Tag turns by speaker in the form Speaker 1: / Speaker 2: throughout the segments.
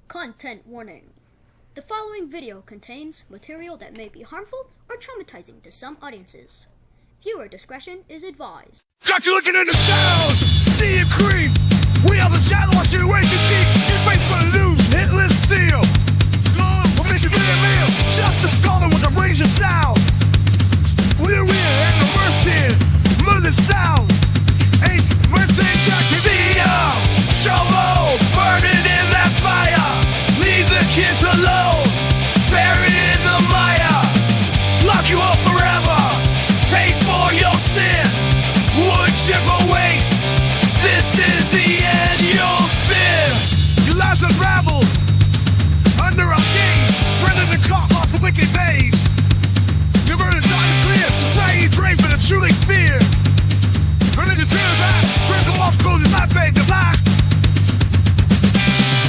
Speaker 1: Content warning. The following video contains material that may be harmful or traumatizing to some audiences. Viewer discretion is advised.
Speaker 2: Got you looking in the shadows, see it creep. We are the shadow, I should way too deep. Your face on loose, Hitlist seal. We're facing real meal, justice calling with a range of sound. We're real and the mercy, mother sound. Ain't mercy, see ya, shovel, burning in that fire. Leave the kids alone, buried in the mire. Lock you up forever, pay for your sin. Wood chip awaits, this is the end you'll spin. Your lives unraveled, under our gaze, rather than caught off a wicked maze. Your burdens unclear, society draped in a truly fear. Religious fear back, friends and walls closes my fade to black.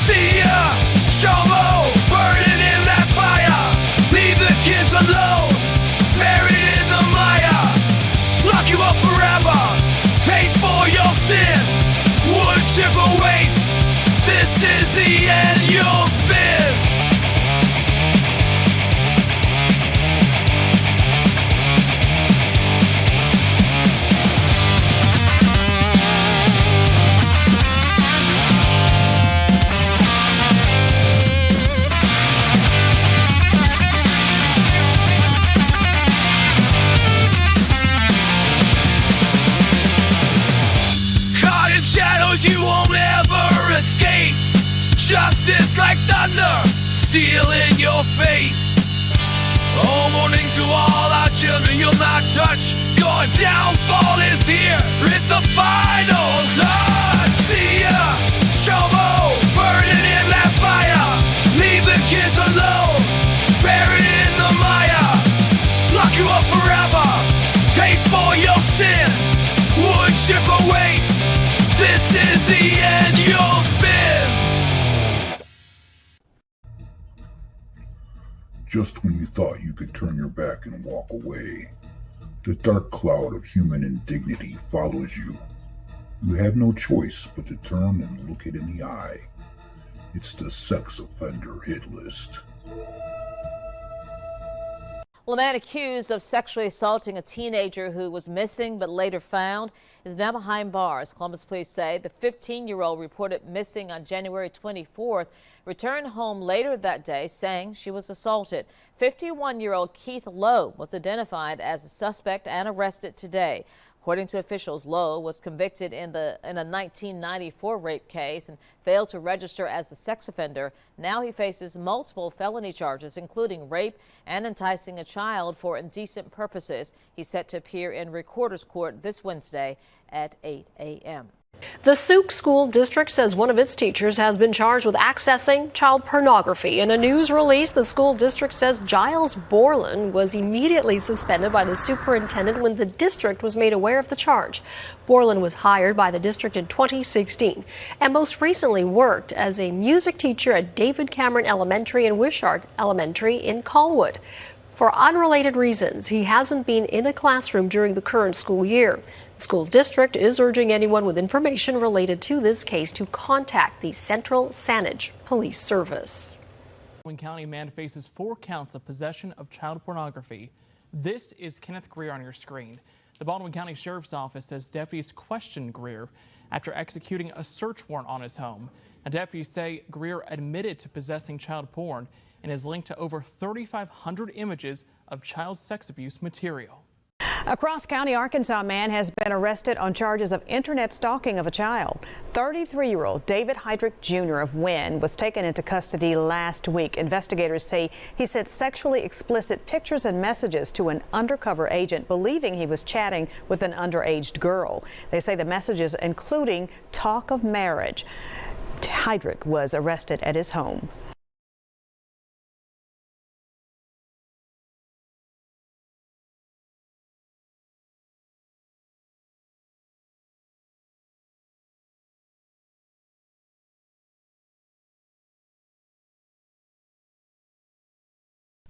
Speaker 2: See ya, shovel, burning in that fire. Leave the kids alone, buried in the mire. Lock you up forever, pay for your sin. Wood chip awaits, this is the end you'll spin. You won't ever escape. Justice like thunder, sealing your fate. Oh, warning to all our children, you'll not touch. Your downfall is here, it's the final touch. See ya, shovel, burning in that fire. Leave the kids alone, buried in the mire. Lock you up forever, pay for your sin. Wood chip awaits, this is the end you'll spin.
Speaker 3: Just when you thought you could turn your back and walk away, the dark cloud of human indignity follows you. You have no choice but to turn and look it in the eye. It's the sex offender hit list.
Speaker 4: Well, a man accused of sexually assaulting a teenager who was missing but later found is now behind bars. Columbus police say the 15-year-old reported missing on January 24th returned home later that day saying she was assaulted. 51-year-old Keith Lowe was identified as a suspect and arrested today. According to officials, Lowe was convicted in a 1994 rape case and failed to register as a sex offender. Now he faces multiple felony charges, including rape and enticing a child for indecent purposes. He's set to appear in Recorder's Court this Wednesday at 8 a.m.
Speaker 5: The Souk School District says one of its teachers has been charged with accessing child pornography. In a news release, the school district says Giles Borland was immediately suspended by the superintendent when the district was made aware of the charge. Borland was hired by the district in 2016 and most recently worked as a music teacher at David Cameron Elementary and Wishart Elementary in Colwood. For unrelated reasons, he hasn't been in a classroom during the current school year. The school district is urging anyone with information related to this case to contact the Central Saanich Police Service.
Speaker 6: Baldwin County man faces 4 counts of possession of child pornography. This is Kenneth Greer on your screen. The Baldwin County Sheriff's Office says deputies questioned Greer after executing a search warrant on his home. Now, deputies say Greer admitted to possessing child porn and is linked to over 3,500 images of child sex abuse material.
Speaker 7: A cross-county Arkansas man has been arrested on charges of internet stalking of a child. 33-year-old David Heydrich Jr. of Wynn was taken into custody last week. Investigators say he sent sexually explicit pictures and messages to an undercover agent, believing he was chatting with an underage girl. They say the messages including talk of marriage. Heydrich was arrested at his home.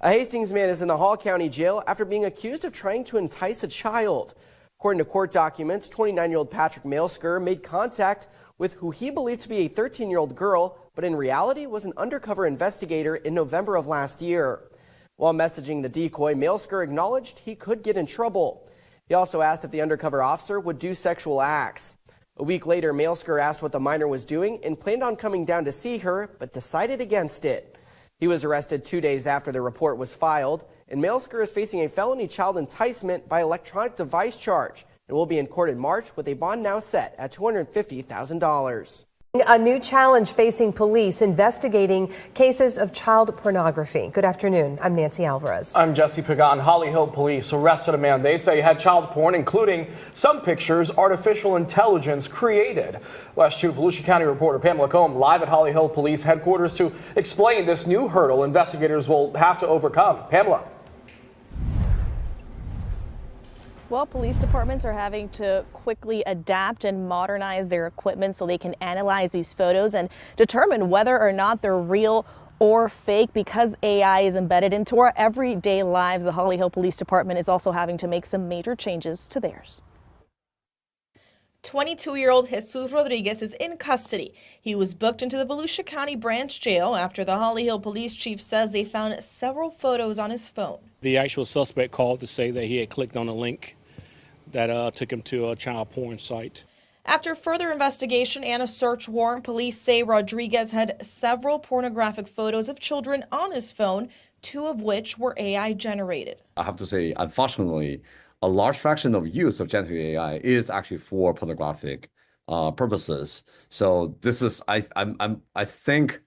Speaker 8: A Hastings man is in the Hall County Jail after being accused of trying to entice a child. According to court documents, 29-year-old Patrick Mailsker made contact with who he believed to be a 13-year-old girl but in reality was an undercover investigator in November of last year. While messaging the decoy, Mailsker acknowledged he could get in trouble. He also asked if the undercover officer would do sexual acts. A week later, Mailsker asked what the minor was doing and planned on coming down to see her, but decided against it. He was arrested 2 days after the report was filed, and Mailsker is facing a felony child enticement by electronic device charge and will be in court in March with a bond now set at $250,000.
Speaker 9: A new challenge facing police investigating cases of child pornography. Good afternoon. I'm Nancy Alvarez.
Speaker 10: I'm Jesse Pagan. Holly Hill police arrested a man they say had child porn, including some pictures artificial intelligence created. West 2 Volusia County reporter Pamela Combe live at Holly Hill police headquarters to explain this new hurdle investigators will have to overcome. Pamela.
Speaker 11: Well, police departments are having to quickly adapt and modernize their equipment so they can analyze these photos and determine whether or not they're real or fake. Because AI is embedded into our everyday lives, the Holly Hill Police Department is also having to make some major changes to theirs.
Speaker 12: 22-year-old Jesus Rodriguez is in custody. He was booked into the Volusia County Branch Jail after the Holly Hill Police Chief says they found several photos on his phone.
Speaker 13: The actual suspect called to say that he had clicked on a link that took him to a child porn site.
Speaker 12: After further investigation and a search warrant, police say Rodriguez had several pornographic photos of children on his phone, 2 of which were AI generated.
Speaker 14: I have to say, unfortunately, a large fraction of use of generative AI is actually for pornographic purposes. So this is, I think,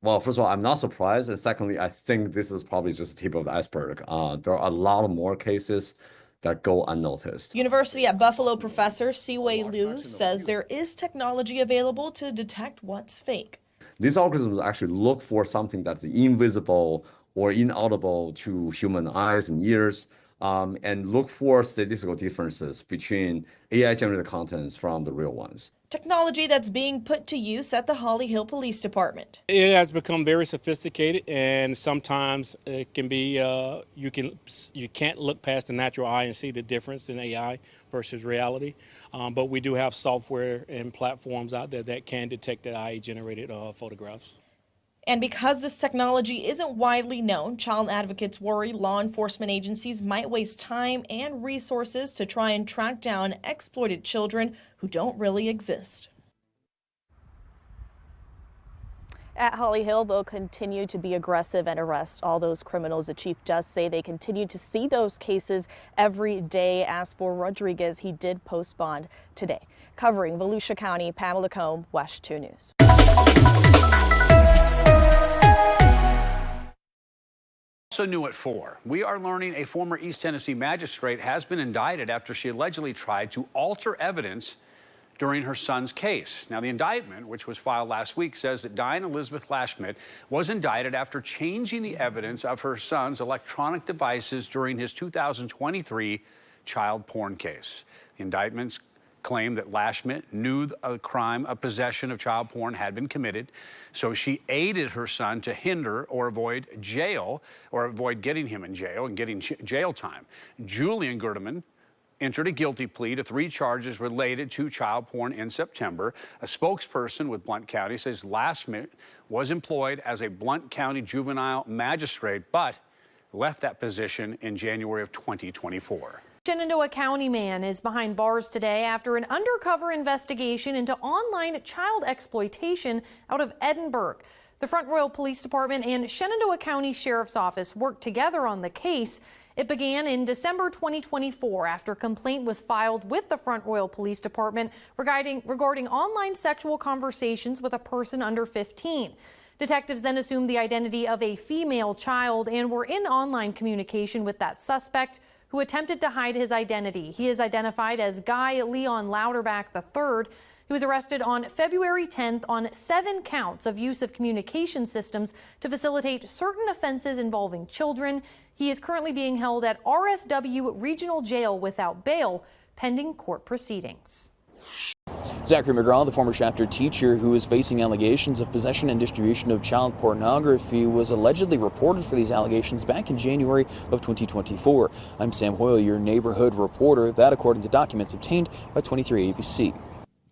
Speaker 14: well, first of all, I'm not surprised. And secondly, I think this is probably just the tip of the iceberg. There are a lot of more cases that go unnoticed.
Speaker 12: University at Buffalo professor Siwei Liu says there is technology available to detect what's fake.
Speaker 14: These algorithms actually look for something that's invisible or inaudible to human eyes and ears, and look for statistical differences between AI-generated contents from the real ones.
Speaker 12: Technology that's being put to use at the Holly Hill Police Department.
Speaker 13: It has become very sophisticated, and sometimes it can be you can't look past the natural eye and see the difference in AI versus reality. But we do have software and platforms out there that can detect the AI-generated photographs.
Speaker 12: And because this technology isn't widely known, child advocates worry law enforcement agencies might waste time and resources to try and track down exploited children who don't really exist.
Speaker 11: At Holly Hill, they'll continue to be aggressive and arrest all those criminals. The chief does say they continue to see those cases every day. As for Rodriguez, he did post bond today. Covering Volusia County, Pamela Combe, West 2 News.
Speaker 15: Also new at 4, we are learning a former East Tennessee magistrate has been indicted after she allegedly tried to alter evidence during her son's case. Now, the indictment, which was filed last week, says that Diane Elizabeth Lashmitt was indicted after changing the evidence of her son's electronic devices during his 2023 child porn case. The indictments claim that Lashmitt knew a crime of possession of child porn had been committed, so she aided her son to hinder or avoid jail, or avoid getting him in jail and getting jail time. Julian Gerdeman entered a guilty plea to 3 charges related to child porn in September. A spokesperson with Blount County says Lashmitt was employed as a Blount County juvenile magistrate, but left that position in January of 2024.
Speaker 16: Shenandoah County man is behind bars today after an undercover investigation into online child exploitation out of Edinburgh. The Front Royal Police Department and Shenandoah County Sheriff's Office worked together on the case. It began in December 2024 after a complaint was filed with the Front Royal Police Department regarding online sexual conversations with a person under 15. Detectives then assumed the identity of a female child and were in online communication with that suspect, who attempted to hide his identity. He is identified as Guy Leon Louderback III. He was arrested on February 10th on 7 counts of use of communication systems to facilitate certain offenses involving children. He is currently being held at RSW Regional Jail without bail, pending court proceedings.
Speaker 17: Zachary McGraw, the former chapter teacher who is facing allegations of possession and distribution of child pornography, was allegedly reported for these allegations back in January of 2024. I'm Sam Hoyle, your neighborhood reporter. That according to documents obtained by 23 ABC.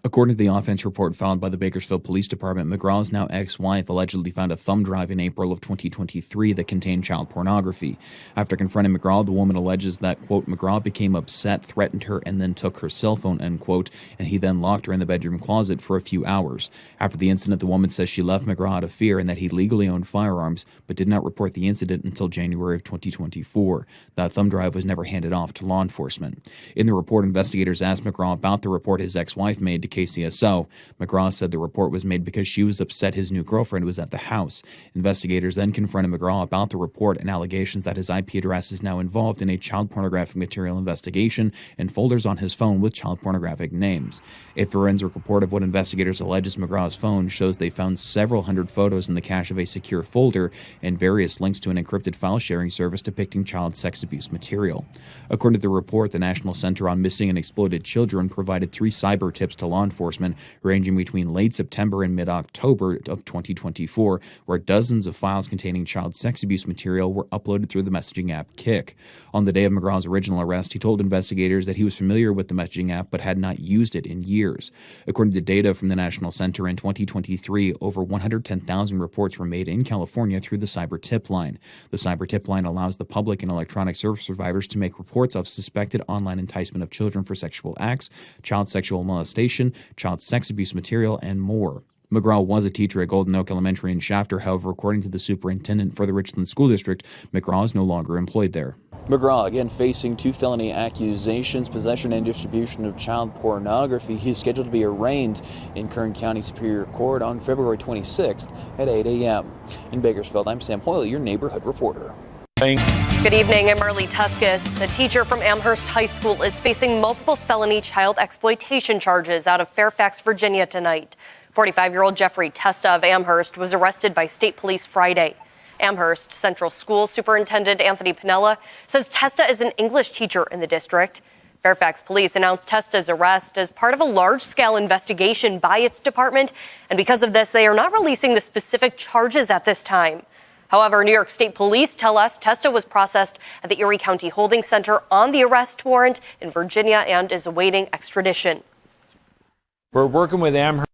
Speaker 18: According to the offense report filed by the Bakersfield Police Department, McGraw's now ex-wife allegedly found a thumb drive in April of 2023 that contained child pornography. After confronting McGraw, the woman alleges that, quote, McGraw became upset, threatened her, and then took her cell phone, end quote, and he then locked her in the bedroom closet for a few hours. After the incident, the woman says she left McGraw out of fear and that he legally owned firearms, but did not report the incident until January of 2024. That thumb drive was never handed off to law enforcement. In the report, investigators asked McGraw about the report his ex-wife made to KCSO. McGraw said the report was made because she was upset his new girlfriend was at the house. Investigators then confronted McGraw about the report and allegations that his IP address is now involved in a child pornographic material investigation and folders on his phone with child pornographic names. A forensic report of what investigators allege is McGraw's phone shows they found several hundred photos in the cache of a secure folder and various links to an encrypted file sharing service depicting child sex abuse material. According to the report, the National Center on Missing and Exploited Children provided 3 cyber tips to law enforcement ranging between late September and mid-October of 2024, where dozens of files containing child sex abuse material were uploaded through the messaging app Kik. On the day of McGraw's original arrest, he told investigators that he was familiar with the messaging app but had not used it in years. According to data from the National Center in 2023, over 110,000 reports were made in California through the Cyber Tip Line. The Cyber Tip Line allows the public and electronic service providers to make reports of suspected online enticement of children for sexual acts, child sexual molestation, child sex abuse material, and more. McGraw was a teacher at Golden Oak Elementary in Shafter. However, according to the superintendent for the Richland School District, McGraw is no longer employed there.
Speaker 17: McGraw again facing 2 felony accusations, possession and distribution of child pornography. He's scheduled to be arraigned in Kern County Superior Court on February 26th at 8 a.m. In Bakersfield, I'm Sam Hoyle, your neighborhood reporter.
Speaker 5: Good evening. I'm Marley Tuskus. A teacher from Amherst High School is facing multiple felony child exploitation charges out of Fairfax, Virginia tonight. 45-year-old Jeffrey Testa of Amherst was arrested by state police Friday. Amherst Central School Superintendent Anthony Pinella says Testa is an English teacher in the district. Fairfax police announced Testa's arrest as part of a large-scale investigation by its department, and because of this, they are not releasing the specific charges at this time. However, New York State Police tell us Testa was processed at the Erie County Holding Center on the arrest warrant in Virginia and is awaiting extradition.
Speaker 19: We're working with Amherst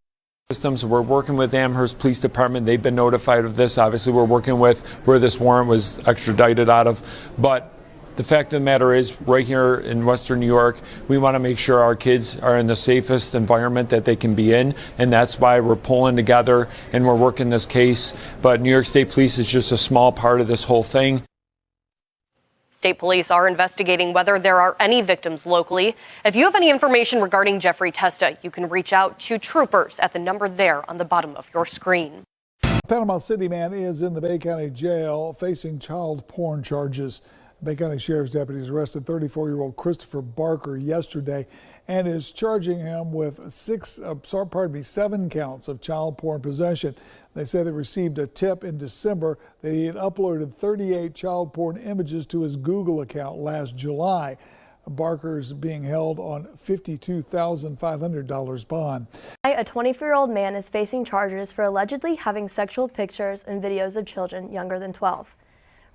Speaker 19: Systems. We're working with Amherst Police Department. They've been notified of this. Obviously, we're working with where this warrant was extradited out of. But the fact of the matter is, right here in Western New York, we want to make sure our kids are in the safest environment that they can be in, and that's why we're pulling together and we're working this case. But New York State Police is just a small part of this whole thing.
Speaker 5: State police are investigating whether there are any victims locally. If you have any information regarding Jeffrey Testa, you can reach out to troopers at the number there on the bottom of your screen.
Speaker 20: Panama City man is in the Bay County Jail facing child porn charges. Bay County Sheriff's deputies arrested 34-year-old Christopher Barker yesterday and is charging him with 7 counts of child porn possession. They say they received a tip in December that he had uploaded 38 child porn images to his Google account last July. Barker is being held on $52,500 bond.
Speaker 21: A 24-year-old man is facing charges for allegedly having sexual pictures and videos of children younger than 12.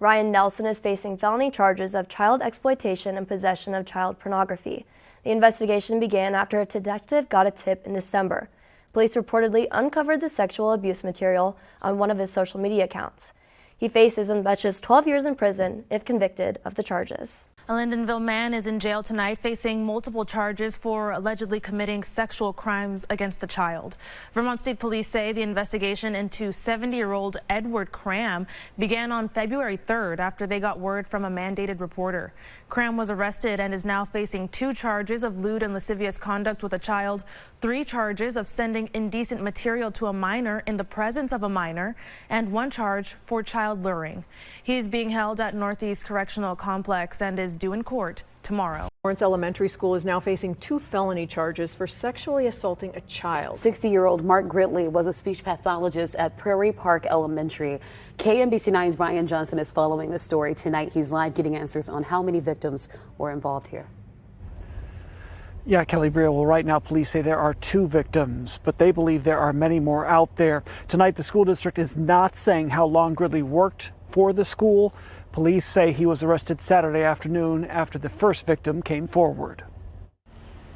Speaker 21: Ryan Nelson is facing felony charges of child exploitation and possession of child pornography. The investigation began after a detective got a tip in December. Police reportedly uncovered the sexual abuse material on one of his social media accounts. He faces as much as 12 years in prison if convicted of the charges.
Speaker 22: A Lindenville man is in jail tonight facing multiple charges for allegedly committing sexual crimes against a child. Vermont State Police say the investigation into 70-year-old Edward Cram began on February 3rd after they got word from a mandated reporter. Cram was arrested and is now facing 2 charges of lewd and lascivious conduct with a child, 3 charges of sending indecent material to a minor in the presence of a minor, and 1 charge for child luring. He is being held at Northeast Correctional Complex and is due in court tomorrow.
Speaker 23: Lawrence Elementary School is now facing 2 felony charges for sexually assaulting a child.
Speaker 24: 60-year-old Mark Gridley was a speech pathologist at Prairie Park Elementary. KMBC9's Brian Johnson is following the story tonight. He's live getting answers on how many victims were involved here.
Speaker 25: Yeah, Kelly Brea, well, right now police say there are 2 victims, but they believe there are many more out there. Tonight, the school district is not saying how long Gridley worked for the school. Police say he was arrested Saturday afternoon after the first victim came forward.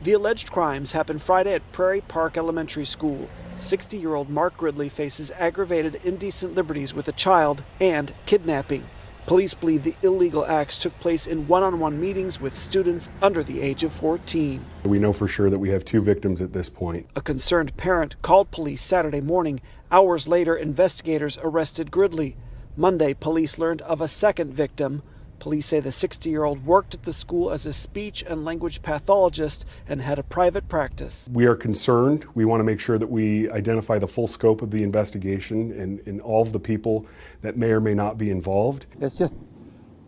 Speaker 25: The alleged crimes happened Friday at Prairie Park Elementary School. 60-year-old Mark Gridley faces aggravated indecent liberties with a child and kidnapping. Police believe the illegal acts took place in one-on-one meetings with students under the age of 14.
Speaker 1: We know for sure that we have 2 victims at this point.
Speaker 25: A concerned parent called police Saturday morning. Hours later, investigators arrested Gridley. Monday, police learned of a second victim. Police say the 60-year-old worked at the school as a speech and language pathologist and had a private practice.
Speaker 1: We are concerned. We want to make sure that we identify the full scope of the investigation and all of the people that may or may not be involved.
Speaker 2: It's just,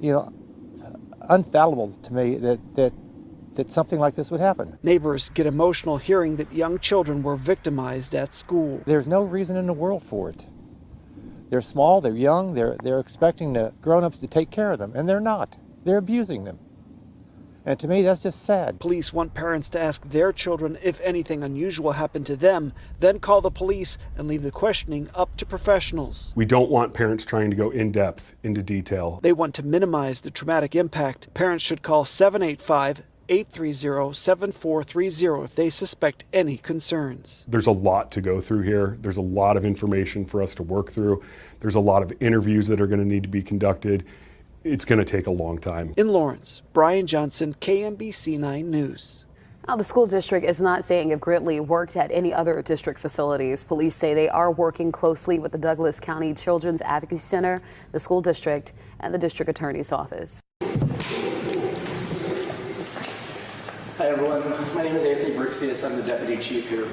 Speaker 2: unfathomable to me that something like this would happen.
Speaker 25: Neighbors get emotional hearing that young children were victimized at school.
Speaker 2: There's no reason in the world for it. They're small, they're young, they're expecting the grown-ups to take care of them, and they're not. They're abusing them. And to me, that's just sad.
Speaker 25: Police want parents to ask their children if anything unusual happened to them, then call the police and leave the questioning up to professionals.
Speaker 1: We don't want parents trying to go in depth into detail.
Speaker 25: They want to minimize the traumatic impact. Parents should call 785-830-7430 if they suspect any concerns.
Speaker 1: There's a lot to go through here. There's a lot of information for us to work through. There's a lot of interviews that are going to need to be conducted. It's going to take a long time.
Speaker 25: In Lawrence, Brian Johnson, KMBC 9 News.
Speaker 24: Now, the school district is not saying if Gridley worked at any other district facilities. Police say they are working closely with the Douglas County Children's Advocacy Center, the school district, and the district attorney's office.
Speaker 3: Hi everyone, my name is Anthony Brixius. I'm the deputy chief here.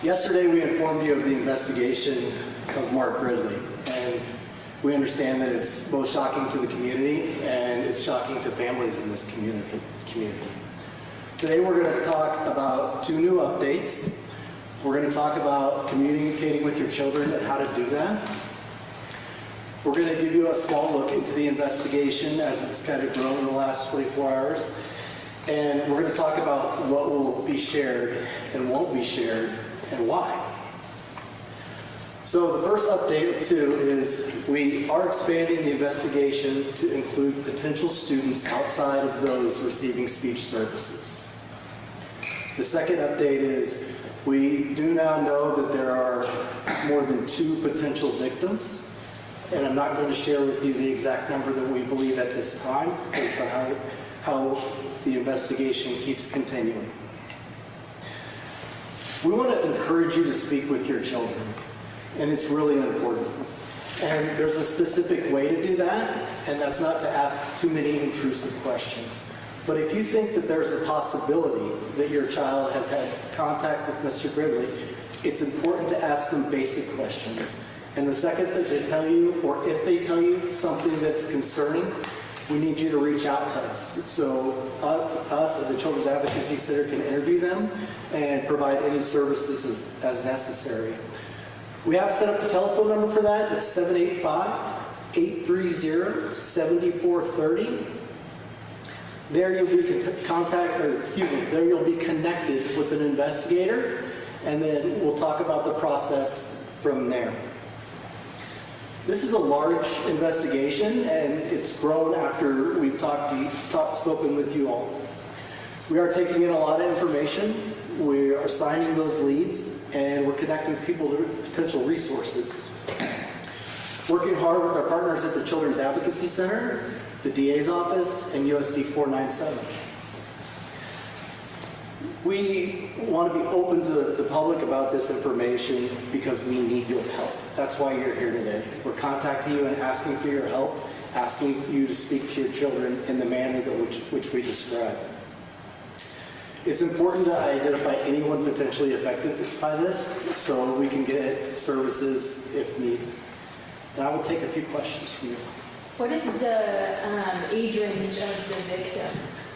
Speaker 3: Yesterday we informed you of the investigation of Mark Gridley, and we understand that it's both shocking to the community and it's shocking to families in this community. Today we're going to talk about 2 new updates. We're going to talk about communicating with your children and how to do that. We're going to give you a small look into the investigation as it's kind of grown in the last 24 hours. And we're going to talk about what will be shared and won't be shared and why. So the first update of 2 is we are expanding the investigation to include potential students outside of those receiving speech services. The second update is we do now know that there are more than 2 potential victims, and I'm not going to share with you the exact number that we believe at this time based on how the investigation keeps continuing. We want to encourage you to speak with your children, and it's really important. And there's a specific way to do that, and that's not to ask too many intrusive questions. But if you think that there's a possibility that your child has had contact with Mr. Gridley, it's important to ask some basic questions. And the second that they tell you, or if they tell you something that's concerning, we need you to reach out to us. So us at the Children's Advocacy Center can interview them and provide any services as necessary. We have set up a telephone number for that. It's 785-830-7430. There you'll be there you'll be connected with an investigator, and then we'll talk about the process from there. This is a large investigation, and it's grown after we've spoken with you all. We are taking in a lot of information. We are assigning those leads, and we're connecting people to potential resources. Working hard with our partners at the Children's Advocacy Center, the DA's office, and USD 497. We want to be open to the public about this information because we need your help. That's why you're here today. We're contacting you and asking for your help, asking you to speak to your children in the manner which we described. It's important to identify anyone potentially affected by this so we can get services if needed. And I will take a few questions from you.
Speaker 4: What is the age range of the victims?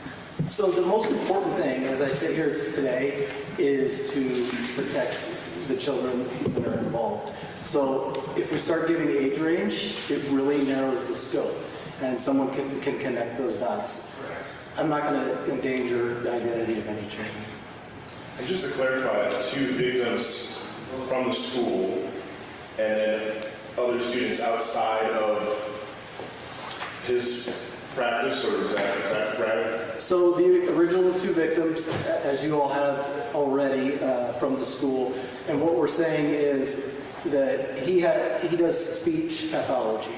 Speaker 3: So the most important thing, as I sit here today, is to protect the children that are involved. So if we start giving the age range, it really narrows the scope, and someone can connect those dots. I'm not going to endanger the identity of any children.
Speaker 6: And just to clarify, 2 victims from the school and then other students outside of his practice, or is that right?
Speaker 3: So the original 2 victims, as you all have already from the school, and what we're saying is that he does speech pathology,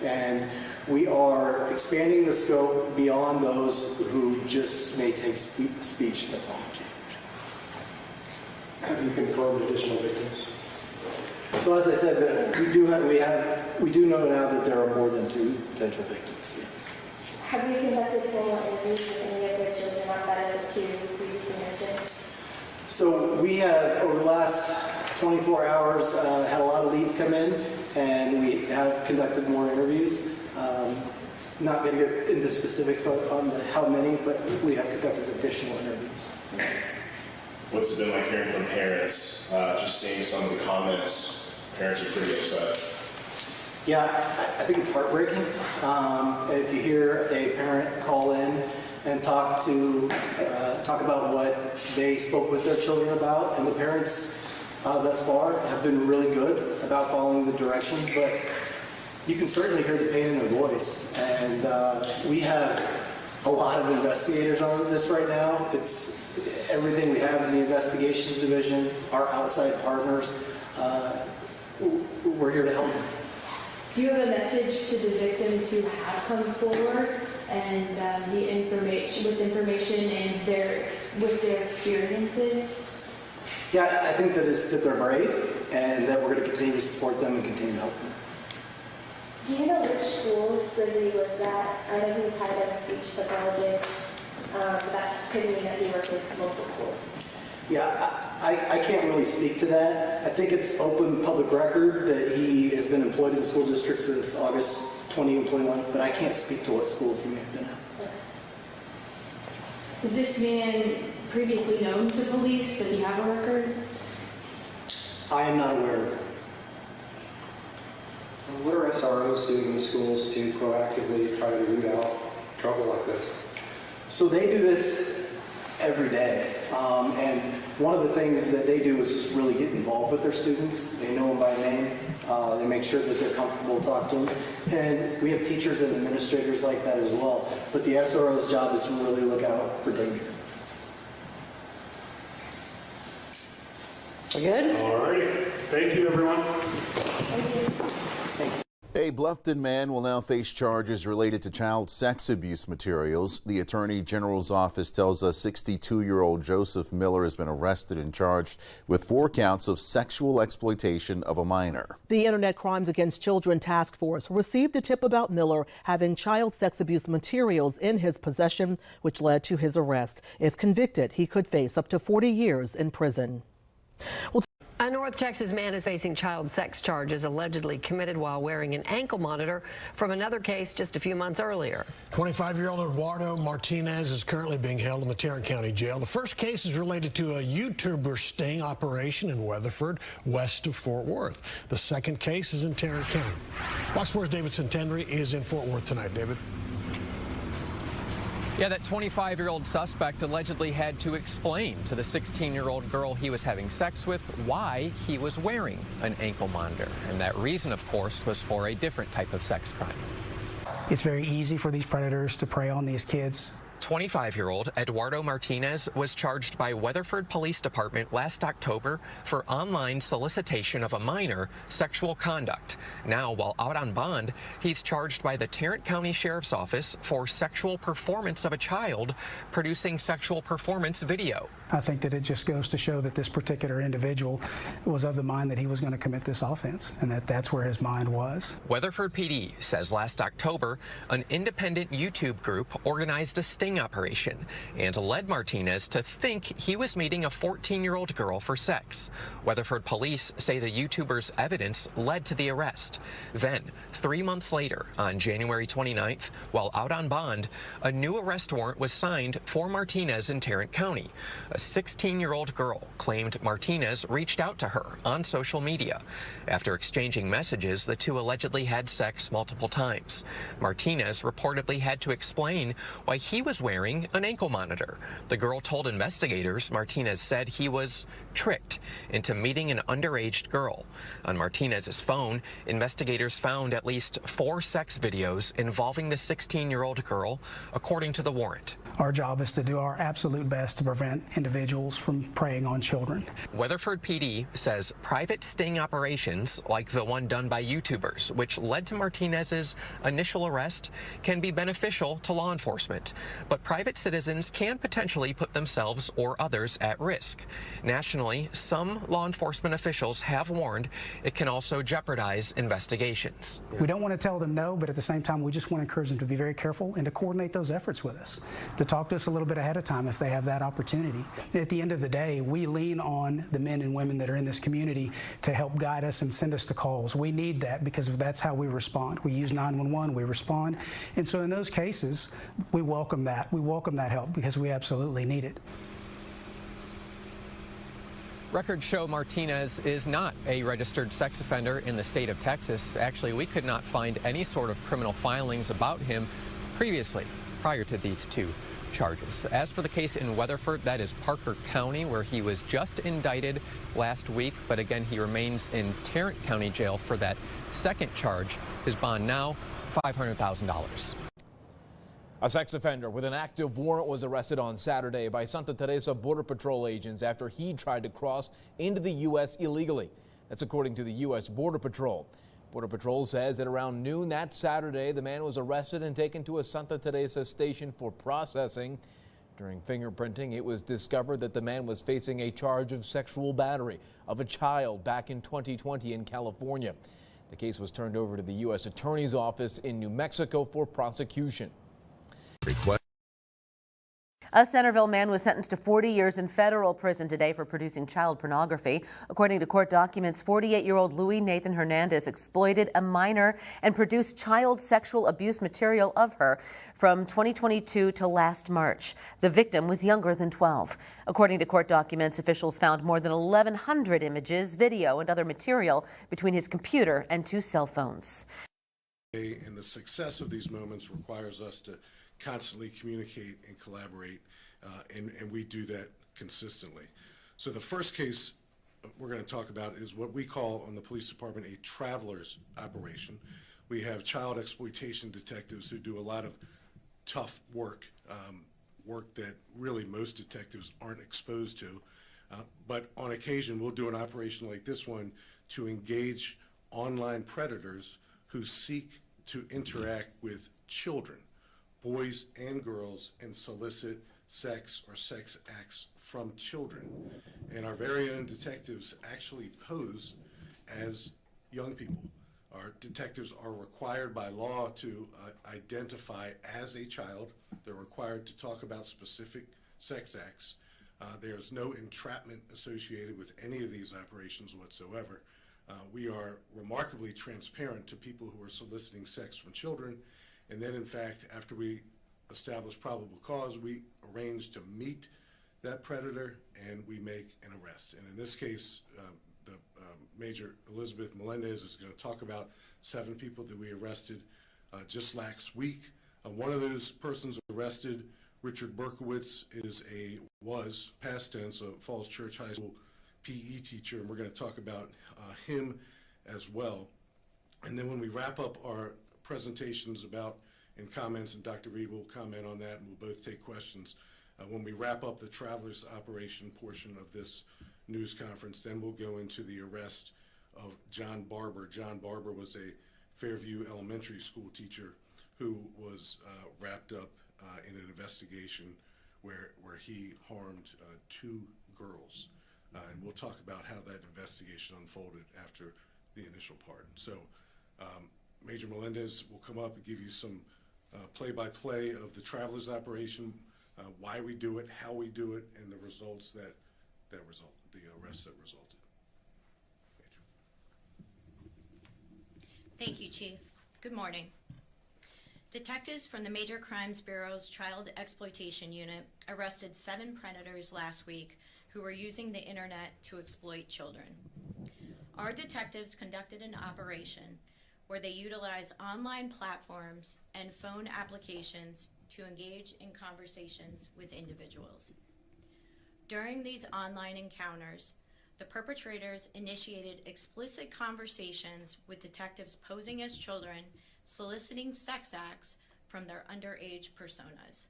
Speaker 3: and we are expanding the scope beyond those who just may take speech pathology.
Speaker 7: Have you confirmed additional victims?
Speaker 3: So as I said, that we do know now that there are more than 2 potential victims. Yes.
Speaker 21: Have you conducted formal interviews with any of their children outside of the 2 previously mentioned?
Speaker 3: So we have, over the last 24 hours, had a lot of leads come in, and we have conducted more interviews. Not going to get into specifics on how many, but we have conducted additional interviews.
Speaker 6: What's it been like hearing from parents, just seeing some of the comments? Parents are pretty upset.
Speaker 3: Yeah, I think it's heartbreaking. If you hear a parent call in and talk about what they spoke with their children about, and the parents thus far have been really good about following the directions, but you can certainly hear the pain in their voice. And we have a lot of investigators on this right now. It's everything we have in the investigations division, our outside partners. We're here to help them.
Speaker 4: Do you have a message to the victims who have come forward and with information and with their experiences?
Speaker 3: Yeah, I think that they're brave, and that we're going to continue to support them and continue to help them.
Speaker 21: Do you know which schools Ridley looked at? I know he's had a speech pathologist. That could mean that he worked with multiple schools.
Speaker 3: Yeah, I can't really speak to that. I think it's open public record that he has been employed in the school district since August 2021, but I can't speak to what schools he may have been at.
Speaker 4: Is this man previously known to police? Does he have a record?
Speaker 3: I am not aware of that.
Speaker 7: What are SROs doing in the schools to proactively try to root out trouble like this?
Speaker 3: So they do this every day. And one of the things that they do is just really get involved with their students. They know them by name. They make sure that they're comfortable to talk to them. And we have teachers and administrators like that as well. But the SRO's job is to really look out for danger.
Speaker 8: We good?
Speaker 1: All right. Thank you, everyone.
Speaker 9: A Bluffton man will now face charges related to child sex abuse materials. The Attorney General's office tells us 62-year-old Joseph Miller has been arrested and charged with 4 counts of sexual exploitation of a minor.
Speaker 10: The Internet Crimes Against Children Task Force received a tip about Miller having child sex abuse materials in his possession, which led to his arrest. If convicted, he could face up to 40 years in prison.
Speaker 8: A North Texas man is facing child sex charges allegedly committed while wearing an ankle monitor from another case just a few months earlier.
Speaker 14: 25-year-old Eduardo Martinez is currently being held in the Tarrant County Jail. The first case is related to a YouTuber sting operation in Weatherford, west of Fort Worth. The second case is in Tarrant County. Fox 4's David Centenry is in Fort Worth tonight. David?
Speaker 26: Yeah, that 25-year-old suspect allegedly had to explain to the 16-year-old girl he was having sex with why he was wearing an ankle monitor. And that reason, of course, was for a different type of sex crime.
Speaker 27: It's very easy for these predators to prey on these kids.
Speaker 26: 25-year-old Eduardo Martinez was charged by Weatherford Police Department last October for online solicitation of a minor sexual conduct. Now, while out on bond, he's charged by the Tarrant County Sheriff's Office for sexual performance of a child, producing sexual performance video.
Speaker 27: I think that it just goes to show that this particular individual was of the mind that he was going to commit this offense, and that's where his mind was.
Speaker 26: Weatherford PD says last October, an independent YouTube group organized a sting operation and led Martinez to think he was meeting a 14-year-old girl for sex. Weatherford police say the YouTuber's evidence led to the arrest. Then, 3 months later, on January 29th, while out on bond, a new arrest warrant was signed for Martinez in Tarrant County. A 16-year-old girl claimed Martinez reached out to her on social media. After exchanging messages, the two allegedly had sex multiple times. Martinez reportedly had to explain why he was wearing an ankle monitor. The girl told investigators Martinez said he was tricked into meeting an underage girl. On Martinez's phone, investigators found at least 4 sex videos involving the 16-year-old girl, according to the warrant.
Speaker 27: Our job is to do our absolute best to prevent individuals from preying on children.
Speaker 26: Weatherford PD says private sting operations, like the one done by YouTubers, which led to Martinez's initial arrest, can be beneficial to law enforcement. But private citizens can potentially put themselves or others at risk. Nationally, some law enforcement officials have warned it can also jeopardize investigations.
Speaker 27: We don't want to tell them no, but at the same time, we just want to encourage them to be very careful and to coordinate those efforts with us, to talk to us a little bit ahead of time if they have that opportunity. At the end of the day, we lean on the men and women that are in this community to help guide us and send us the calls. We need that because that's how we respond. We use 911, we respond. And so in those cases, we welcome that. We welcome that help because we absolutely need it.
Speaker 26: Records show Martinez is not a registered sex offender in the state of Texas. Actually, we could not find any sort of criminal filings about him previously, prior to these 2 charges. As for the case in Weatherford, that is Parker County, where he was just indicted last week, but again, he remains in Tarrant County Jail for that second charge. His bond now, $500,000.
Speaker 11: A sex offender with an active warrant was arrested on Saturday by Santa Teresa Border Patrol agents after he tried to cross into the U.S. illegally. That's according to the U.S. Border Patrol. Border Patrol says that around noon that Saturday, the man was arrested and taken to a Santa Teresa station for processing. During fingerprinting, it was discovered that the man was facing a charge of sexual battery of a child back in 2020 in California. The case was turned over to the U.S. Attorney's Office in New Mexico for prosecution.
Speaker 12: A Centerville man was sentenced to 40 years in federal prison today for producing child pornography. According to court documents, 48-year-old Louis Nathan Hernandez exploited a minor and produced child sexual abuse material of her from 2022 to last March. The victim was younger than 12. According to court documents, officials found more than 1,100 images, video, and other material between his computer and 2 cell phones.
Speaker 13: And the success of these moments requires us to constantly communicate and collaborate, and we do that consistently. So the first case we're going to talk about is what we call on the police department a traveler's operation. We have child exploitation detectives who do a lot of tough work, work that really most detectives aren't exposed to, but on occasion we'll do an operation like this one to engage online predators who seek to interact with children, boys and girls, and solicit sex or sex acts from children. And our very own detectives actually pose as young people. Our detectives are required by law to identify as a child. They're required to talk about specific sex acts. There's no entrapment associated with any of these operations whatsoever. We are remarkably transparent to people who are soliciting sex from children. And then, in fact, after we establish probable cause, we arrange to meet that predator and we make an arrest. And in this case, Major Elizabeth Melendez is going to talk about 7 people that we arrested just last week. One of those persons arrested, Richard Berkowitz, was past tense, a Falls Church High School PE teacher, and we're going to talk about him as well. And then when we wrap up our presentations and comments, and Dr. Reed will comment on that, and we'll both take questions. When we wrap up the traveler's operation portion of this news conference, then we'll go into the arrest of John Barber. John Barber was a Fairview Elementary School teacher who was wrapped up in an investigation where he harmed 2 girls. And we'll talk about how that investigation unfolded after the initial part. So Major Melendez will come up and give you some play-by-play of the traveler's operation, why we do it, how we do it, and the results that result, the arrests that resulted.
Speaker 15: Thank you, Chief. Good morning.
Speaker 5: Detectives from the Major Crimes Bureau's Child Exploitation Unit arrested 7 predators last week who were using the internet to exploit children. Our detectives conducted an operation where they utilized online platforms and phone applications to engage in conversations with individuals. During these online encounters, the perpetrators initiated explicit conversations with detectives posing as children, soliciting sex acts from their underage personas.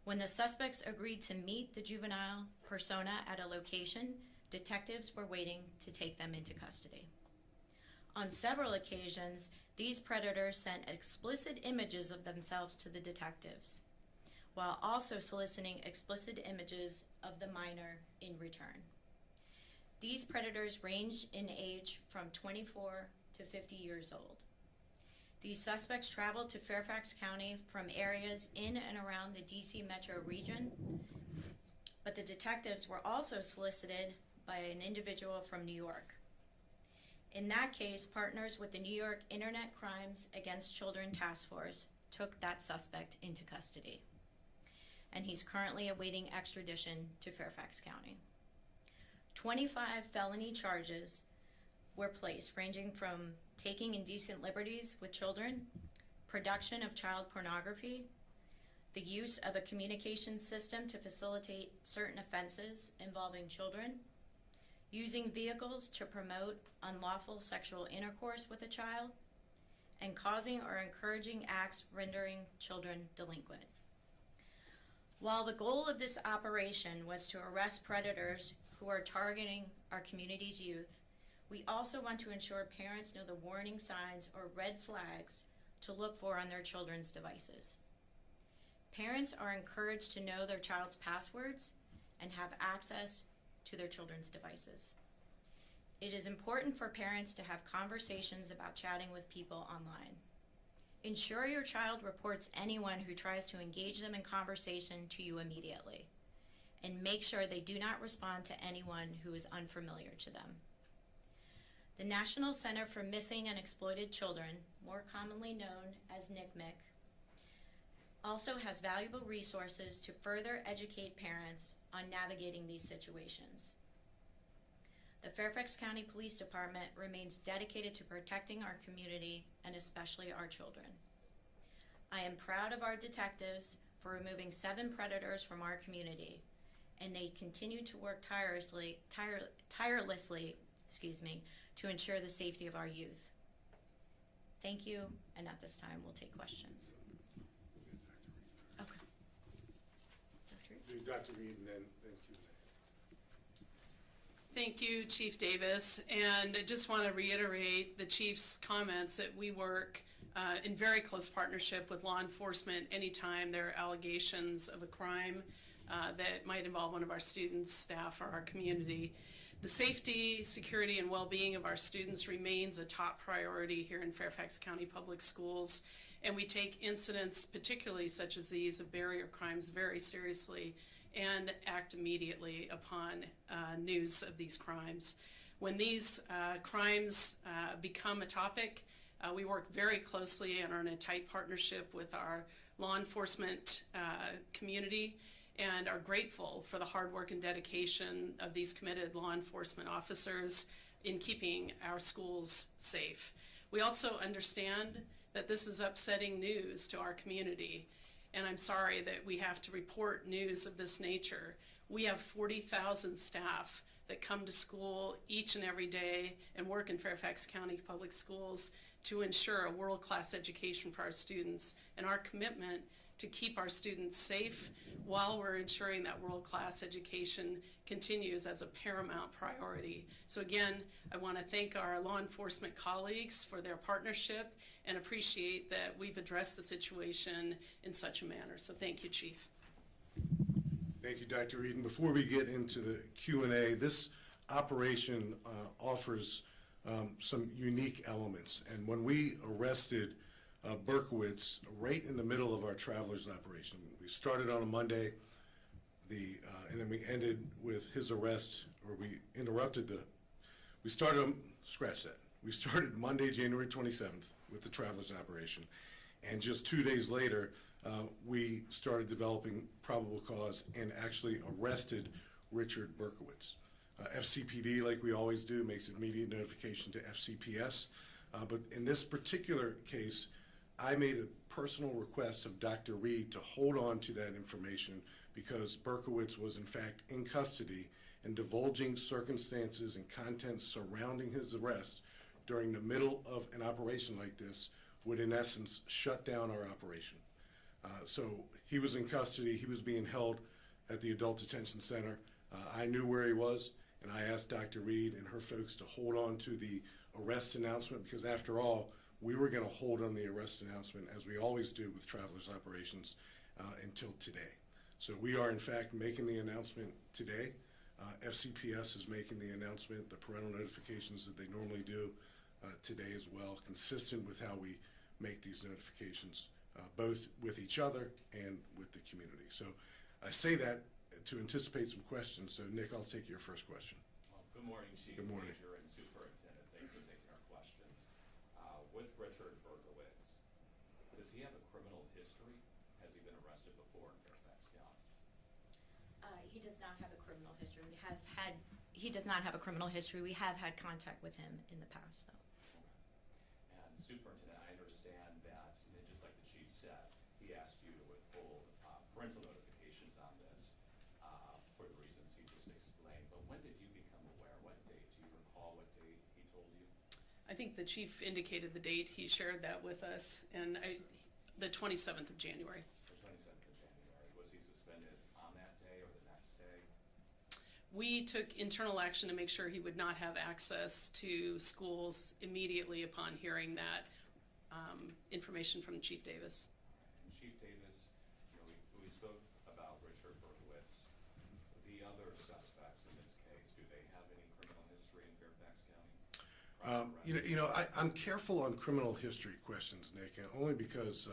Speaker 5: When the suspects agreed to meet the juvenile persona at a location, detectives were waiting to take them into custody. On several occasions, these predators sent explicit images of themselves to the detectives, while also soliciting explicit images of the minor in return. These predators range in age from 24 to 50 years old. These suspects traveled to Fairfax County from areas in and around the DC metro region, but the detectives were also solicited by an individual from New York. In that case, partners with the New York Internet Crimes Against Children Task Force took that suspect into custody, and he's currently awaiting extradition to Fairfax County. 25 felony charges were placed, ranging from taking indecent liberties with children, production of child pornography, the use of a communication system to facilitate certain offenses involving children, using vehicles to promote unlawful sexual intercourse with a child, and causing or encouraging acts rendering children delinquent. While the goal of this operation was to arrest predators who are targeting our community's youth, we also want to ensure parents know the warning signs or red flags to look for on their children's devices. Parents are encouraged to know their child's passwords and have access to their children's devices. It is important for parents to have conversations about chatting with people online. Ensure your child reports anyone who tries to engage them in conversation to you immediately, and make sure they do not respond to anyone who is unfamiliar to them. The National Center for Missing and Exploited Children, more commonly known as NCMEC, also has valuable resources to further educate parents on navigating these situations. The Fairfax County Police Department remains dedicated to protecting our community and especially our children. I am proud of our detectives for removing 7 predators from our community, and they continue to work tirelessly to ensure the safety of our youth. Thank you, and at this time we'll take questions. Okay.
Speaker 13: Dr. Reed, and then Q&A.
Speaker 15: Thank you, Chief Davis. And I just want to reiterate the Chief's comments that we work in very close partnership with law enforcement anytime there are allegations of a crime that might involve one of our students, staff, or our community. The safety, security, and well-being of our students remains a top priority here in Fairfax County Public Schools, and we take incidents, particularly such as these of barrier crimes, very seriously and act immediately upon news of these crimes. When these crimes become a topic, we work very closely and are in a tight partnership with our law enforcement community, and are grateful for the hard work and dedication of these committed law enforcement officers in keeping our schools safe. We also understand that this is upsetting news to our community, and I'm sorry that we have to report news of this nature. We have 40,000 staff that come to school each and every day and work in Fairfax County Public Schools to ensure a world-class education for our students, and our commitment to keep our students safe while we're ensuring that world-class education continues as a paramount priority. So again, I want to thank our law enforcement colleagues for their partnership and appreciate that we've addressed the situation in such a manner. So thank you, Chief.
Speaker 13: Thank you, Dr. Reed. And before we get into the Q&A, this operation offers some unique elements. And when we arrested Berkowitz right in the middle of our travelers operation, we started on a Monday, and then we ended with his arrest, or we started Monday, January 27th with the travelers operation. And just 2 days later, we started developing probable cause and actually arrested Richard Berkowitz. FCPD, like we always do, makes immediate notification to FCPS. But in this particular case, I made a personal request of Dr. Reed to hold on to that information because Berkowitz was in fact in custody, and divulging circumstances and contents surrounding his arrest during the middle of an operation like this would in essence shut down our operation. So he was in custody, he was being held at the Adult Detention Center. I knew where he was, and I asked Dr. Reed and her folks to hold on to the arrest announcement because after all, we were going to hold on the arrest announcement as we always do with travelers operations until today. So we are in fact making the announcement today. FCPS is making the announcement, the parental notifications that they normally do today as well, consistent with how we make these notifications, both with each other and with the community. So I say that to anticipate some questions. So Nick, I'll take your first question.
Speaker 16: Well, good morning, Chief.
Speaker 13: Good morning.
Speaker 16: Major and Superintendent. Thanks for taking our questions. With Richard Berkowitz, does he have a criminal history? Has he been arrested before in Fairfax County?
Speaker 5: He does not have a criminal history. He does not have a criminal history. We have had contact with him in the past, though.
Speaker 16: And Superintendent, I understand that, just like the Chief said, he asked you to withhold parental notifications on this for the reasons he just explained. But when did you become aware? What date? Do you recall what date he told you?
Speaker 15: I think the chief indicated the date. He shared that with us, and the 27th of January.
Speaker 16: The 27th of January. Was he suspended on that day or the next day?
Speaker 15: We took internal action to make sure he would not have access to schools immediately upon hearing that information from Chief Davis.
Speaker 16: And Chief Davis, we spoke about Richard Berkowitz. The other suspects in this case, do they have any criminal history in Fairfax County?
Speaker 13: I'm careful on criminal history questions, Nick, and only because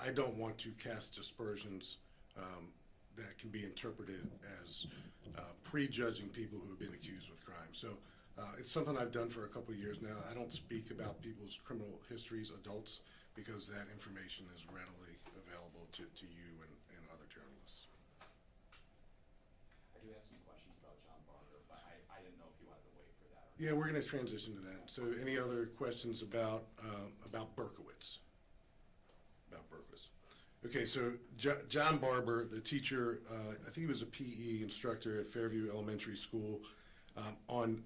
Speaker 13: I don't want to cast aspersions that can be interpreted as prejudging people who have been accused with crime. So it's something I've done for a couple of years now. I don't speak about people's criminal histories, adults, because that information is readily available to you and other journalists.
Speaker 16: I do have some questions about John Barger, but I didn't know if you wanted to wait for that.
Speaker 13: Yeah, we're going to transition to that. So any other questions about Berkowitz? About Berkowitz. Okay, so John Barber, the teacher, I think he was a PE instructor at Fairview Elementary School, and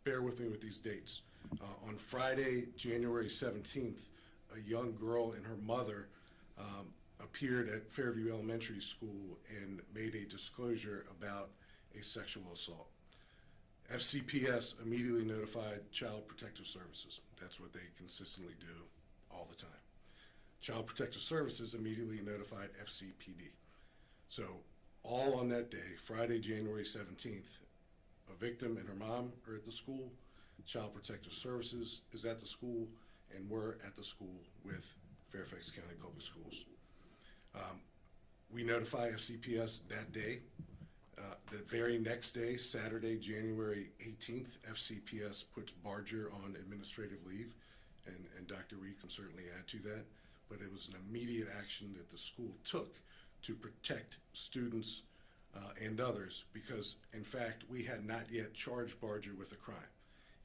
Speaker 13: bear with me with these dates. On Friday, January 17th, a young girl and her mother appeared at Fairview Elementary School and made a disclosure about a sexual assault. FCPS immediately notified Child Protective Services. That's what they consistently do all the time. Child Protective Services immediately notified FCPD. So all on that day, Friday, January 17th, a victim and her mom are at the school, Child Protective Services is at the school, and we're at the school with Fairfax County Public Schools. We notify FCPS that day. The very next day, Saturday, January 18th, FCPS puts Barger on administrative leave, and Dr. Reed can certainly add to that, but it was an immediate action that the school took to protect students and others because, in fact, we had not yet charged Barger with a crime.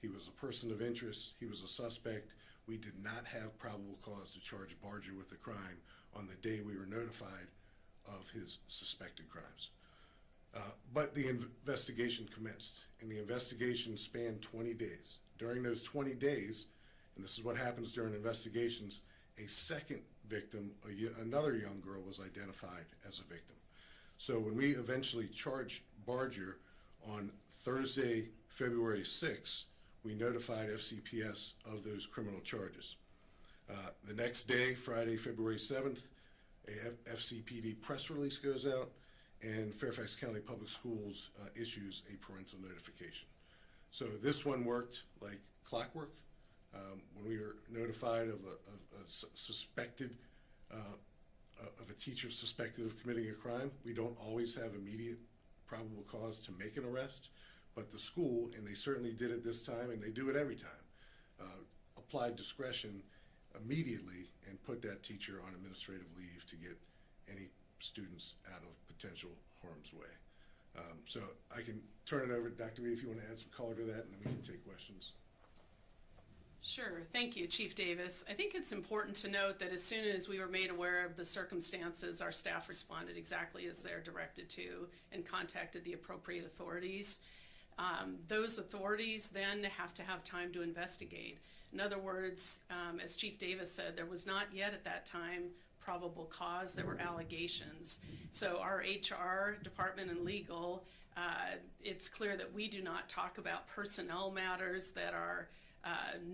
Speaker 13: He was a person of interest. He was a suspect. We did not have probable cause to charge Barger with a crime on the day we were notified of his suspected crimes. But the investigation commenced, and the investigation spanned 20 days. During those 20 days, and this is what happens during investigations, a second victim, another young girl, was identified as a victim. So when we eventually charged Barger on Thursday, February 6th, we notified FCPS of those criminal charges. The next day, Friday, February 7th, a FCPD press release goes out, and Fairfax County Public Schools issues a parental notification. So this one worked like clockwork. When we were notified of a suspected, of a teacher suspected of committing a crime, we don't always have immediate probable cause to make an arrest, but the school, and they certainly did it this time, and they do it every time, applied discretion immediately and put that teacher on administrative leave to get any students out of potential harm's way. So I can turn it over to Dr. Reed if you want to add some color to that, and then we can take questions.
Speaker 15: Sure. Thank you, Chief Davis. I think it's important to note that as soon as we were made aware of the circumstances, our staff responded exactly as they're directed to and contacted the appropriate authorities. Those authorities then have to have time to investigate. In other words, as Chief Davis said, there was not yet at that time probable cause, there were allegations. So our HR department and legal, it's clear that we do not talk about personnel matters that are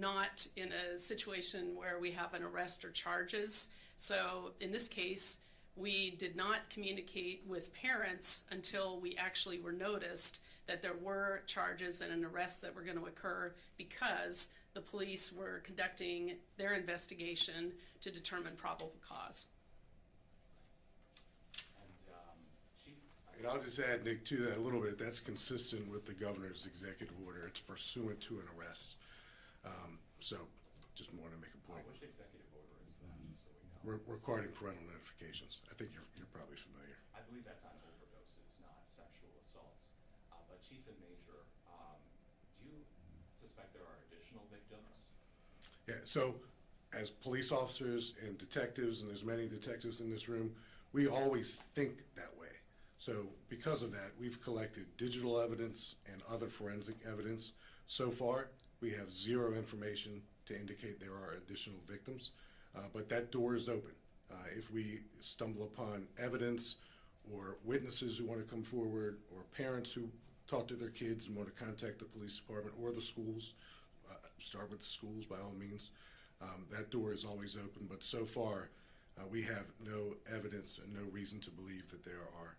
Speaker 15: not in a situation where we have an arrest or charges. So in this case, we did not communicate with parents until we actually were noticed that there were charges and an arrest that were going to occur because the police were conducting their investigation to determine probable cause.
Speaker 13: And I'll just add, Nick, to that a little bit. That's consistent with the governor's executive order. It's pursuant to an arrest. So just want to make a point.
Speaker 16: Which executive order is that, just so we know?
Speaker 13: Regarding parental notifications. I think you're probably familiar.
Speaker 16: I believe that's on overdoses, not sexual assaults. But Chief and Major, do you suspect there are additional victims?
Speaker 13: Yeah, so as police officers and detectives, and there's many detectives in this room, we always think that way. So because of that, we've collected digital evidence and other forensic evidence. So far, we have zero information to indicate there are additional victims, but that door is open. If we stumble upon evidence or witnesses who want to come forward, or parents who talk to their kids and want to contact the police department or the schools, start with the schools by all means, that door is always open. But so far, we have no evidence and no reason to believe that there are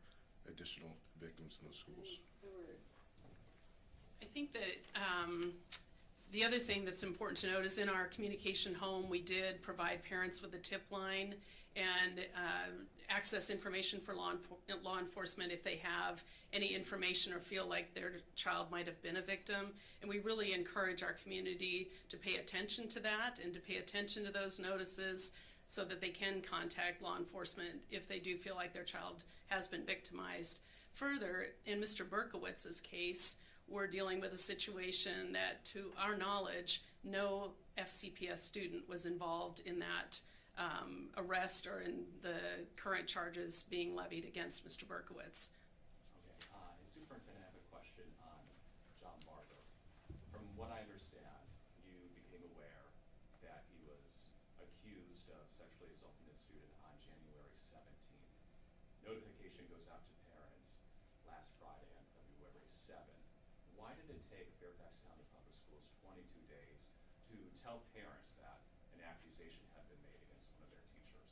Speaker 13: additional victims in the schools.
Speaker 15: I think that the other thing that's important to note is in our communication home, we did provide parents with a tip line and access information for law enforcement if they have any information or feel like their child might have been a victim. And we really encourage our community to pay attention to that and to pay attention to those notices so that they can contact law enforcement if they do feel like their child has been victimized. Further, in Mr. Berkowitz's case, we're dealing with a situation that, to our knowledge, no FCPS student was involved in that arrest or in the current charges being levied against Mr. Berkowitz.
Speaker 16: Okay, Superintendent, I have a question on John Barker. From what I understand, you became aware that he was accused of sexually assaulting a student on January 17th. Notification goes out to parents last Friday on February 7th. Why did it take Fairfax County Public Schools 22 days to tell parents that an accusation had been made against one of their teachers?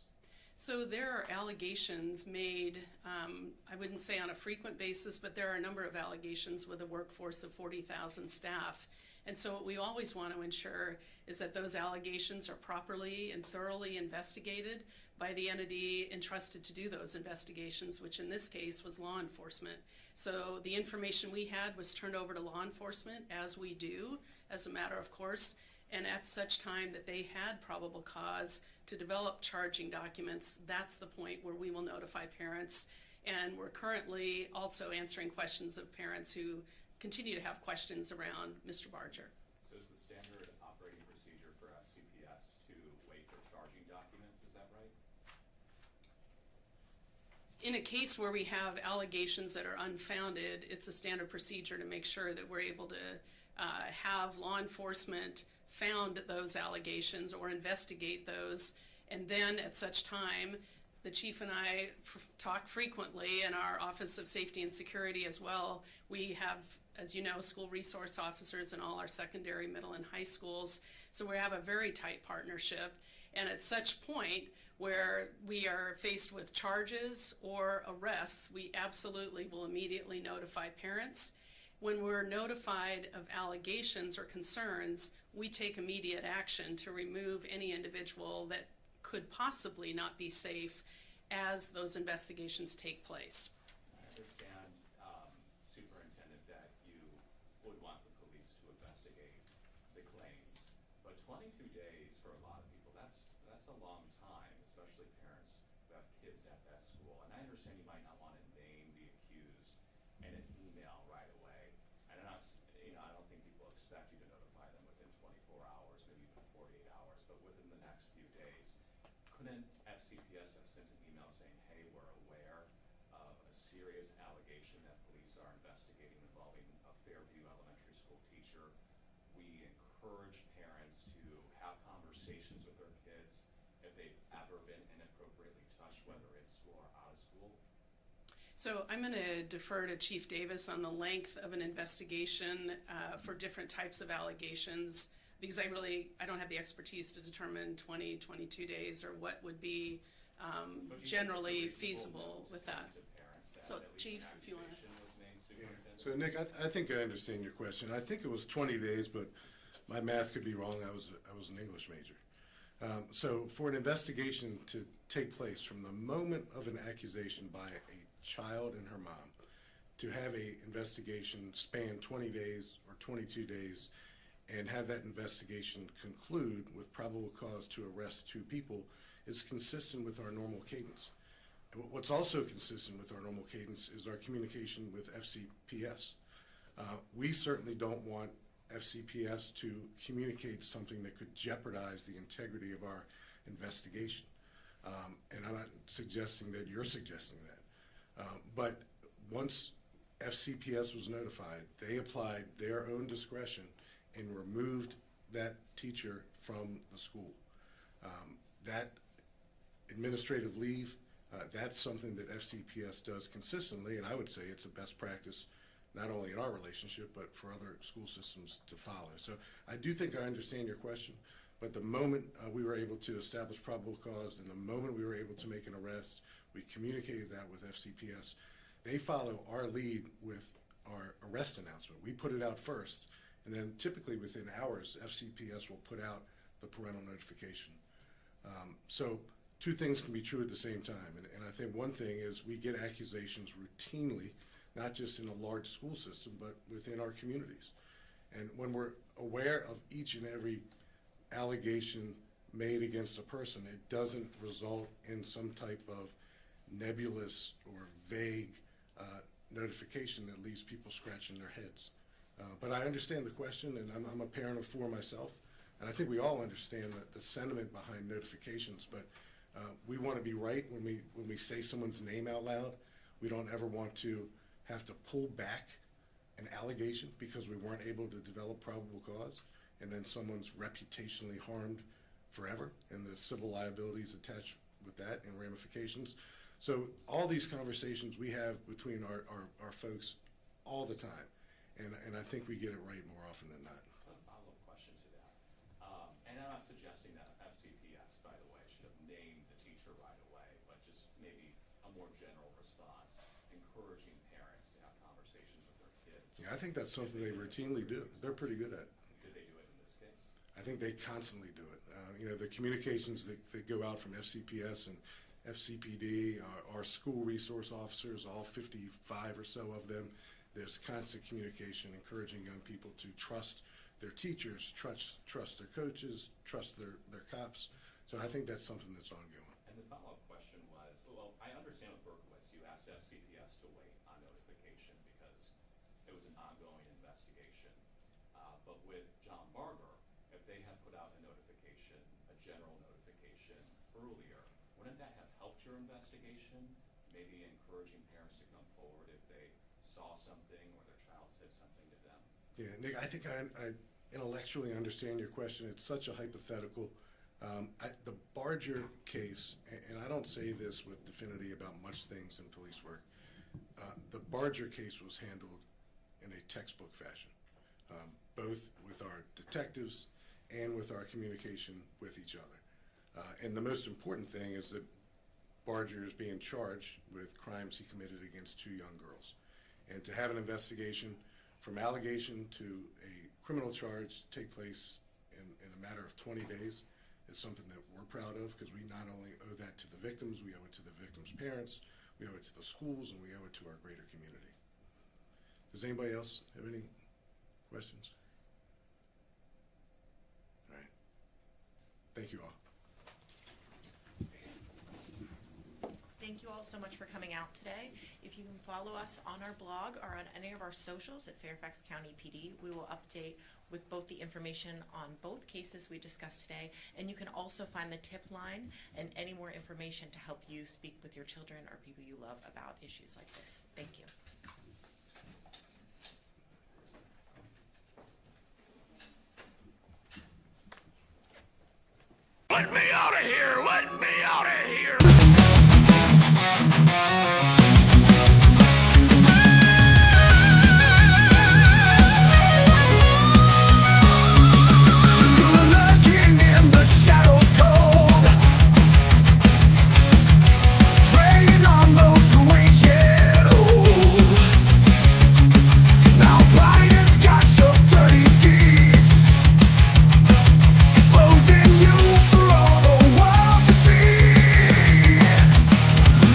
Speaker 15: So there are allegations made, I wouldn't say on a frequent basis, but there are a number of allegations with a workforce of 40,000 staff. And so what we always want to ensure is that those allegations are properly and thoroughly investigated by the entity entrusted to do those investigations, which in this case was law enforcement. So the information we had was turned over to law enforcement, as we do, as a matter of course, and at such time that they had probable cause to develop charging documents, that's the point where we will notify parents. And we're currently also answering questions of parents who continue to have questions around Mr. Barger.
Speaker 16: So is the standard operating procedure for CPS to wait for charging documents, is that right?
Speaker 15: In a case where we have allegations that are unfounded, it's a standard procedure to make sure that we're able to have law enforcement found those allegations or investigate those, and then at such time, the chief and I talk frequently, and our Office of Safety and Security as well. We have, as you know, school resource officers in all our secondary, middle, and high schools, so we have a very tight partnership. And at such point where we are faced with charges or arrests, we absolutely will immediately notify parents. When we're notified of allegations or concerns, we take immediate action to remove any individual that could possibly not be safe as those investigations take place.
Speaker 16: I understand, Superintendent, that you would want the police to investigate the claims, but 22 days for a lot of people, that's that's a long time, especially parents who have kids at that school. And I understand you might not want to name the accused in an email right away. And I'm not, I don't think people expect you to notify them within 24 hours, maybe even 48 hours, but within the next few days. Couldn't FCPS have sent an email saying, hey, we're aware of a serious allegation that police are investigating involving a Fairview Elementary School teacher? We encourage parents to have conversations with their kids if they've ever been inappropriately touched, whether in school or out of school.
Speaker 15: So I'm going to defer to Chief Davis on the length of an investigation for different types of allegations, because I don't have the expertise to determine 20, 22 days or what would be generally feasible with that. So Chief, if you want to.
Speaker 13: Yeah. So Nick, I think I understand your question. I think it was 20 days, but my math could be wrong. I was an English major. So for an investigation to take place from the moment of an accusation by a child and her mom, to have a investigation span 20 days or 22 days, and have that investigation conclude with probable cause to arrest 2 people is consistent with our normal cadence. And what's also consistent with our normal cadence is our communication with FCPS. We certainly don't want FCPS to communicate something that could jeopardize the integrity of our investigation. And I'm not suggesting that you're suggesting that. But once FCPS was notified, they applied their own discretion and removed that teacher from the school. That administrative leave, that's something that FCPS does consistently, and I would say it's a best practice not only in our relationship, but for other school systems to follow. So I do think I understand your question, but the moment we were able to establish probable cause and the moment we were able to make an arrest, we communicated that with FCPS. They follow our lead with our arrest announcement. We put it out first, and then typically within hours, FCPS will put out the parental notification. So 2 things can be true at the same time. And I think one thing is we get accusations routinely, not just in a large school system, but within our communities. And when we're aware of each and every allegation made against a person, it doesn't result in some type of nebulous or vague notification that leaves people scratching their heads. But I understand the question, and I'm a parent of 4 myself, and I think we all understand the sentiment behind notifications, but we want to be right when we say someone's name out loud. We don't ever want to have to pull back an allegation because we weren't able to develop probable cause, and then someone's reputationally harmed forever, and the civil liabilities attached with that and ramifications. So all these conversations we have between our folks all the time, and I think we get it right more often than not.
Speaker 16: A follow-up question to that. And I'm not suggesting that FCPS, by the way, should have named the teacher right away, but just maybe a more general response, encouraging parents to have conversations with their kids.
Speaker 13: Yeah, I think that's something they routinely do. They're pretty good at it.
Speaker 16: Did they do it in this case?
Speaker 13: I think they constantly do it. The communications that go out from FCPS and FCPD, our school resource officers, all 55 or so of them, there's constant communication encouraging young people to trust their teachers, trust their coaches, trust their cops. So I think that's something that's ongoing.
Speaker 16: And the follow-up question was, well, I understand with Berkowitz, you asked FCPS to wait on notification because it was an ongoing investigation. But with John Barger, if they had put out a notification, a general notification earlier, wouldn't that have helped your investigation? Maybe encouraging parents to come forward if they saw something or their child said something to them?
Speaker 13: Yeah, Nick, I think I intellectually understand your question. It's such a hypothetical. The Barger case, and I don't say this with definity about much things in police work, the Barger case was handled in a textbook fashion, both with our detectives and with our communication with each other. And the most important thing is that Barger is being charged with crimes he committed against 2 young girls. And to have an investigation from allegation to a criminal charge take place in a matter of 20 days is something that we're proud of, because we not only owe that to the victims, we owe it to the victims' parents, we owe it to the schools, and we owe it to our greater community. Does anybody else have any questions? All right. Thank you all.
Speaker 2: you all so much for coming out today. If you can follow us on our blog or on any of our socials at Fairfax County PD, we will update with both the information on both cases we discussed today, and you can also find the tip line and any more information to help you speak with your children or people you love about issues like this. Thank you.
Speaker 17: Let me out of here! Let me out of here! Lurking in the shadows cold, preying on those who ain't yet old. Now Biden's got your dirty deeds, exposing you for all the world to see.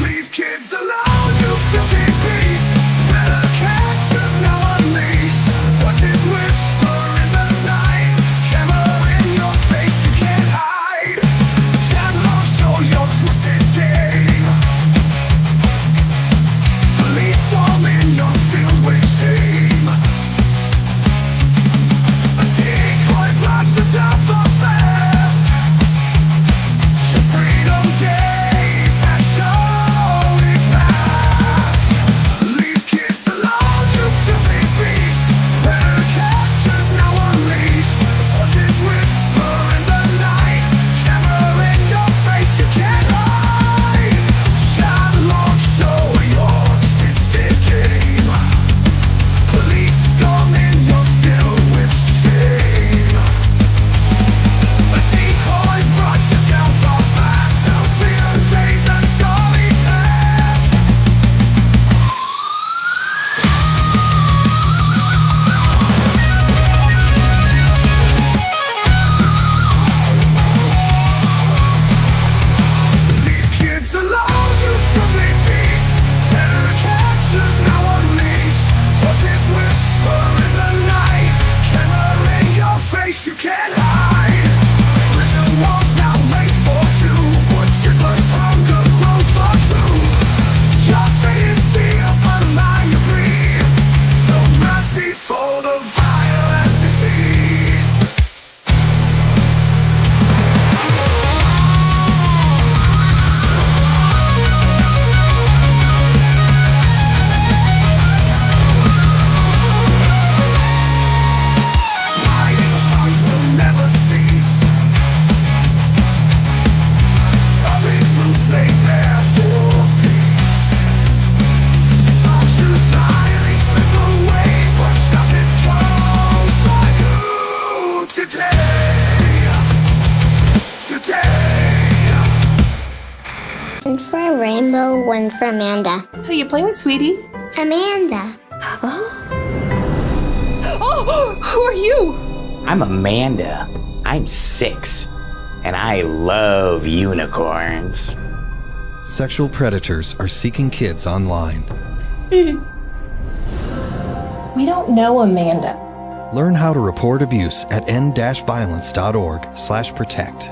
Speaker 17: Leave kids alone, you filthy beast. Predators now unleashed. Voices whisper in the night. Camera in your face, you can't hide. Channel show your twisted game. Police all in your field with shame. A decoy brought you down for fast. Your freedom days have surely passed. Leave kids alone, you filthy beast. Predators now unleashed. Voices whisper in the night. Camera in your face, you can't hide. Shylock, show your twisted game. Police storm in your field with shame. A decoy brought you down so fast. Your freedom days are surely past. Leave kids alone, you filthy beast. Predators now unleashed. Voices whisper in the night. Camera in your face, you can't hide. Prison walls now made for you. Wood chippers, hunger grows for true. Your fate is sealed, but lie you breathe. No mercy for the vile and diseased. Biden's heart will never cease. Ugly truth laid bare for peace. Some choose silently slip away, but justice comes for you today. Today.
Speaker 18: One for a rainbow, one for Amanda.
Speaker 19: Who you playing with, sweetie?
Speaker 18: Amanda.
Speaker 19: Oh, who are you?
Speaker 20: I'm Amanda. I'm 6, and I love unicorns.
Speaker 22: Sexual predators are seeking kids online.
Speaker 19: We don't know Amanda.
Speaker 22: Learn how to report abuse at end-violence.org/protect.